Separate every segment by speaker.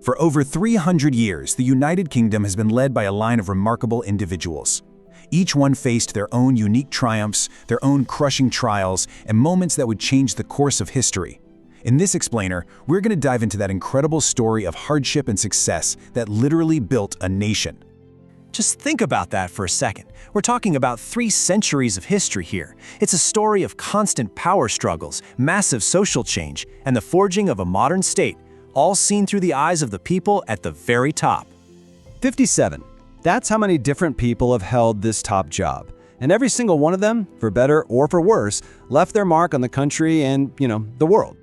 Speaker 1: For over 300 years, the United Kingdom has been led by a line of remarkable individuals. Each one faced their own unique triumphs, their own crushing trials, and moments that would change the course of history. In this explainer, we're going to dive into that incredible story of hardship and success that literally built a nation.
Speaker 2: Just think about that for a second. We're talking about 3 centuries of history here. It's a story of constant power struggles, massive social change, and the forging of a modern state, all seen through the eyes of the people at the very top.
Speaker 3: 57. That's how many different people have held this top job. And every single one of them, for better or for worse, left their mark on the country and, the world.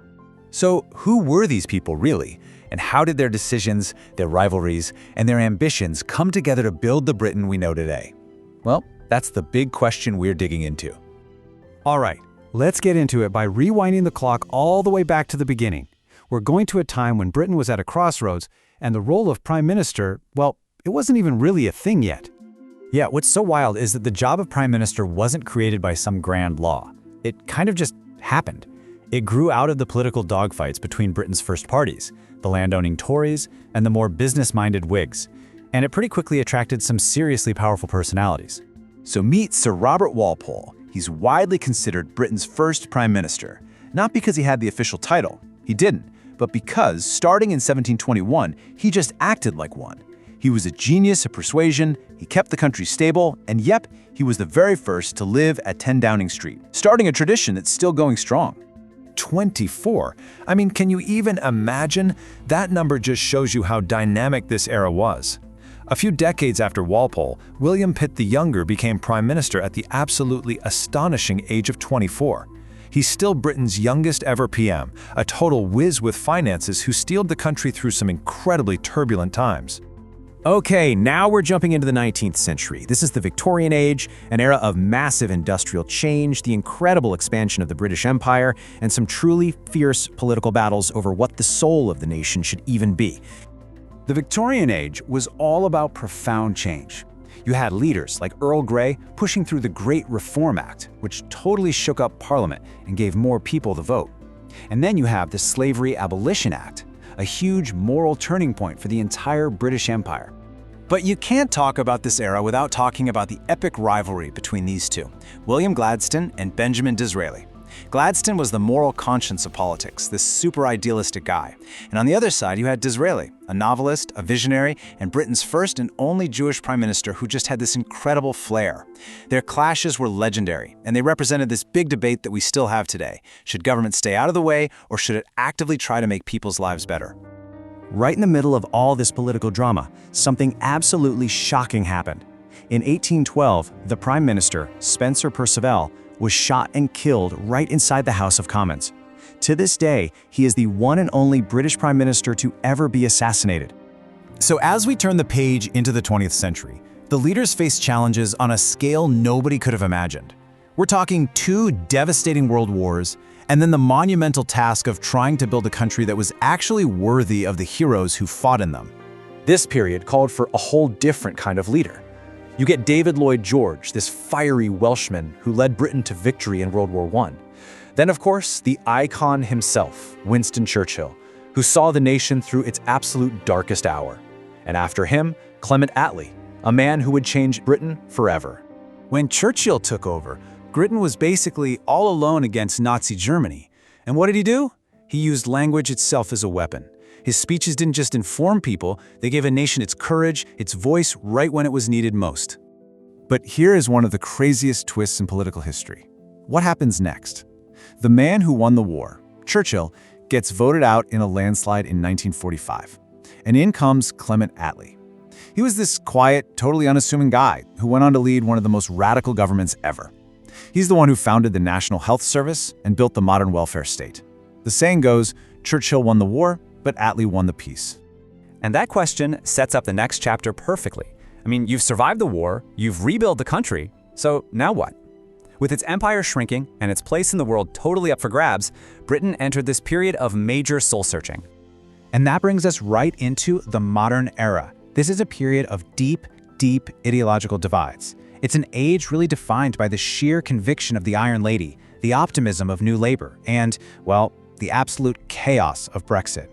Speaker 4: So who were these people really? And how did their decisions, their rivalries, and their ambitions come together to build the Britain we know today? Well, that's the big question we're digging into.
Speaker 3: All right, let's get into it by rewinding the clock all the way back to the beginning. We're going to a time when Britain was at a crossroads, and the role of Prime Minister, well, it wasn't even really a thing yet.
Speaker 4: Yeah, what's so wild is that the job of Prime Minister wasn't created by some grand law. It kind of just happened. It grew out of the political dogfights between Britain's first parties, the land-owning Tories and the more business-minded Whigs, and it pretty quickly attracted some seriously powerful personalities.
Speaker 5: So meet Sir Robert Walpole. He's widely considered Britain's first prime minister, not because he had the official title, he didn't, but because, starting in 1721, he just acted like one. He was a genius of persuasion, he kept the country stable, and yep, he was the very first to live at 10 Downing Street, starting a tradition that's still going strong.
Speaker 1: 24. I mean, can you even imagine? That number just shows you how dynamic this era was. A few decades after Walpole, William Pitt the Younger became prime minister at the absolutely astonishing age of 24. He's still Britain's youngest ever PM, a total whiz with finances who steered the country through some incredibly turbulent times.
Speaker 2: Okay, now we're jumping into the 19th century. This is the Victorian Age, an era of massive industrial change, the incredible expansion of the British Empire, and some truly fierce political battles over what the soul of the nation should even be.
Speaker 3: The Victorian Age was all about profound change. You had leaders like Earl Grey pushing through the Great Reform Act, which totally shook up Parliament and gave more people the vote. And then you have the Slavery Abolition Act, a huge moral turning point for the entire British Empire.
Speaker 2: But you can't talk about this era without talking about the epic rivalry between these two, William Gladstone and Benjamin Disraeli. Gladstone was the moral conscience of politics, this super idealistic guy. And on the other side, you had Disraeli, a novelist, a visionary, and Britain's first and only Jewish prime minister who just had this incredible flair. Their clashes were legendary, and they represented this big debate that we still have today. Should government stay out of the way, or should it actively try to make people's lives better?
Speaker 6: Right in the middle of all this political drama, something absolutely shocking happened. In 1812, the Prime Minister, Spencer Perceval, was shot and killed right inside the House of Commons. To this day, he is the one and only British Prime Minister to ever be assassinated.
Speaker 4: So as we turn the page into the 20th century, the leaders face challenges on a scale nobody could have imagined. We're talking 2 devastating world wars, and then the monumental task of trying to build a country that was actually worthy of the heroes who fought in them.
Speaker 2: This period called for a whole different kind of leader. You get David Lloyd George, this fiery Welshman who led Britain to victory in World War I. Then, of course, the icon himself, Winston Churchill, who saw the nation through its absolute darkest hour. And after him, Clement Attlee, a man who would change Britain forever.
Speaker 1: When Churchill took over, Britain was basically all alone against Nazi Germany. And what did he do? He used language itself as a weapon. His speeches didn't just inform people, they gave a nation its courage, its voice right when it was needed most.
Speaker 5: But here is one of the craziest twists in political history. What happens next? The man who won the war, Churchill, gets voted out in a landslide in 1945. And in comes Clement Attlee. He was this quiet, totally unassuming guy who went on to lead one of the most radical governments ever. He's the one who founded the National Health Service and built the modern welfare state. The saying goes, Churchill won the war, but Attlee won the peace.
Speaker 2: And that question sets up the next chapter perfectly. I mean, you've survived the war, you've rebuilt the country, so now what? With its empire shrinking and its place in the world totally up for grabs, Britain entered this period of major soul-searching.
Speaker 4: And that brings us right into the modern era. This is a period of deep ideological divides. It's an age really defined by the sheer conviction of the Iron Lady, the optimism of New Labour, and, well, the absolute chaos of Brexit.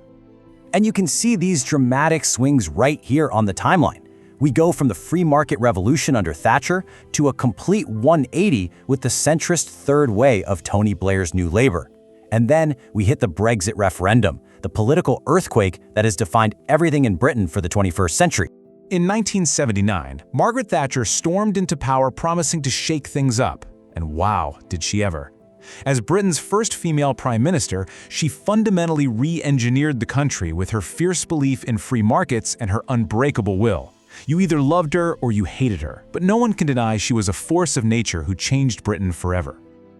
Speaker 6: And you can see these dramatic swings right here on the timeline. We go from the free market revolution under Thatcher to a complete 180 with the centrist third way of Tony Blair's New Labour. And then we hit the Brexit referendum, the political earthquake that has defined everything in Britain for the 21st century.
Speaker 5: In 1979, Margaret Thatcher stormed into power promising to shake things up. And wow, did she ever. As Britain's first female prime minister, she fundamentally re-engineered the country with her fierce belief in free markets and her unbreakable will. You either loved her or you hated her, but no one can deny she was a force of nature who changed Britain forever.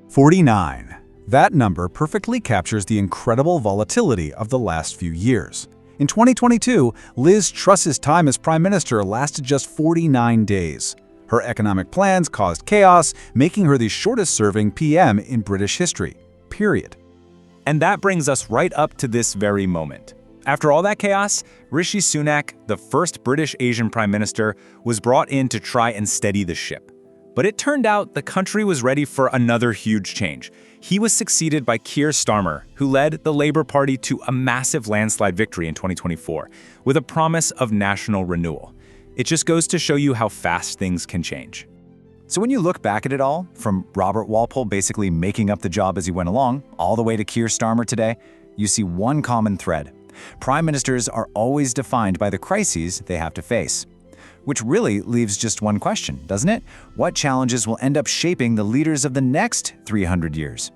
Speaker 3: 49. That number perfectly captures the incredible volatility of the last few years. In 2022, Liz Truss's time as prime minister lasted just 49 days. Her economic plans caused chaos, making her the shortest-serving PM in British history. Period.
Speaker 2: And that brings us right up to this very moment. After all that chaos, Rishi Sunak, the first British Asian prime minister, was brought in to try and steady the ship. But it turned out the country was ready for another huge change. He was succeeded by Keir Starmer, who led the Labour Party to a massive landslide victory in 2024, with a promise of national renewal. It just goes to show you how fast things can change.
Speaker 1: So when you look back at it all, from Robert Walpole basically making up the job as he went along, all the way to Keir Starmer today, you see one common thread. Prime ministers are always defined by the crises they have to face. Which really leaves just one question, doesn't it? What challenges will end up shaping the leaders of the next 300 years?